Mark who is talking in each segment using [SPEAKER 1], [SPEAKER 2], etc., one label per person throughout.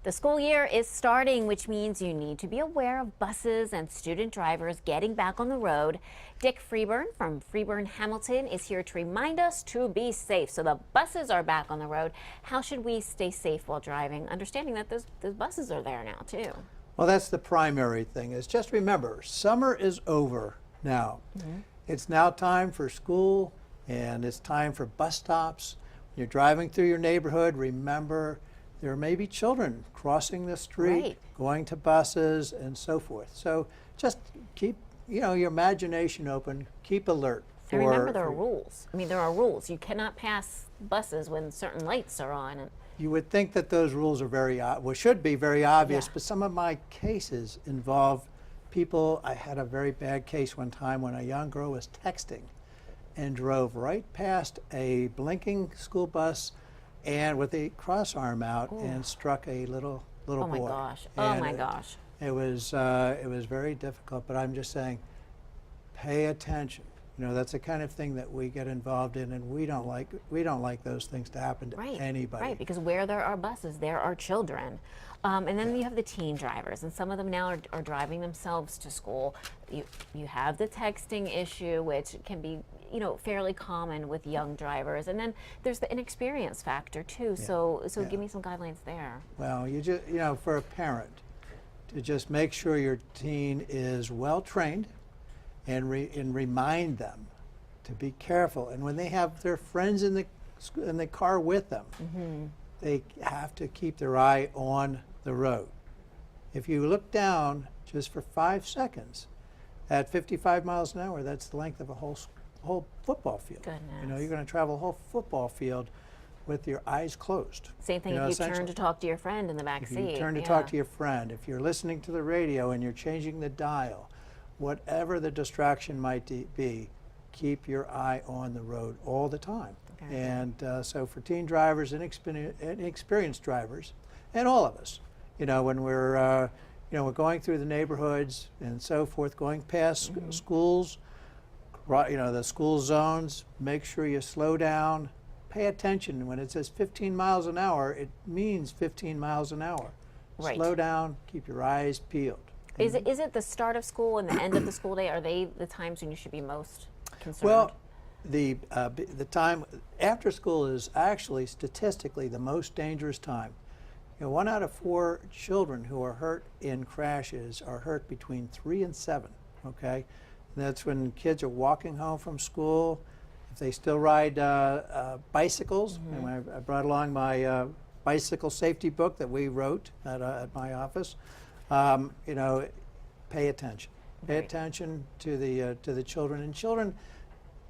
[SPEAKER 1] The school year is starting, which means you need to be aware of buses and student drivers getting back on the road. Dick Freeburn from Freeburn Hamilton is here to remind us to be safe. So the buses are back on the road. How should we stay safe while driving, understanding that those buses are there now too?
[SPEAKER 2] Well, that's the primary thing, is just remember, summer is over now. It's now time for school, and it's time for bus stops. When you're driving through your neighborhood, remember there may be children crossing the street, going to buses, and so forth. So just keep, your imagination open, keep alert.
[SPEAKER 1] And remember, there are rules. I mean, there are rules. You cannot pass buses when certain lights are on. And
[SPEAKER 2] you would think that those rules are should be very obvious, but some of my cases involve people. I had a very bad case one time when a young girl was texting and drove right past a blinking school bus and with a crossarm out and struck a little boy.
[SPEAKER 1] Oh my gosh! Oh my gosh!
[SPEAKER 2] It was very difficult. But I'm just saying, pay attention. That's the kind of thing that we get involved in, and we don't like those things to happen to anybody.
[SPEAKER 1] Right, because where there are buses, there are children. And then you have the teen drivers, and some of them now are driving themselves to school. You have the texting issue, which can be fairly common with young drivers, and then there's the inexperience factor too. So give me some guidelines there.
[SPEAKER 2] Well, you just for a parent to just make sure your teen is well trained, and remind them to be careful. And when they have their friends in the car with them, they have to keep their eye on the road. If you look down just for 5 seconds at 55 miles an hour, that's the length of a whole football field.
[SPEAKER 1] Goodness.
[SPEAKER 2] You're going to travel a whole football field with your eyes closed.
[SPEAKER 1] Same thing if you turn to talk to your friend in the back seat.
[SPEAKER 2] If you turn to talk to your friend, if you're listening to the radio and you're changing the dial, whatever the distraction might be, keep your eye on the road all the time. And so for teen drivers and experienced drivers, and all of us, when we're going through the neighborhoods and so forth, going past schools, the school zones, make sure you slow down. Pay attention. When it says 15 miles an hour, it means 15 miles an hour. Slow down, keep your eyes peeled.
[SPEAKER 1] Is it the start of school and the end of the school day? Are they the times when you should be most concerned?
[SPEAKER 2] Well, the time after school is actually statistically the most dangerous time. 1 out of 4 children who are hurt in crashes are hurt between 3 and 7. Okay, and that's when kids are walking home from school. If they still ride bicycles, and I brought along my bicycle safety book that we wrote at my office. Pay attention. Pay attention to the children, and children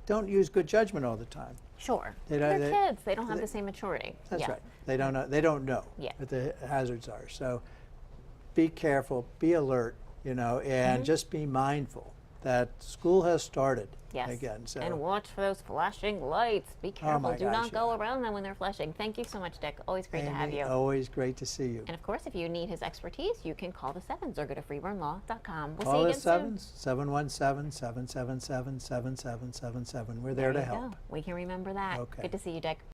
[SPEAKER 2] don't use good judgment all the time.
[SPEAKER 1] Sure, they're kids. They don't have the same maturity.
[SPEAKER 2] That's right. They don't know. They don't know what the hazards are. So be careful. Be alert. And just be mindful that school has started again. So,
[SPEAKER 1] and watch for those flashing lights. Be careful. Do not go around them when they're flashing. Thank you so much, Dick. Always great to have you.
[SPEAKER 2] Always great to see you.
[SPEAKER 1] And of course, if you need his expertise, you can call the 7s or go to freeburnlaw.com. We'll
[SPEAKER 2] call
[SPEAKER 1] see you again
[SPEAKER 2] soon. 717-777-7777. We're there to help.
[SPEAKER 1] We can remember that. Good to see you, Dick.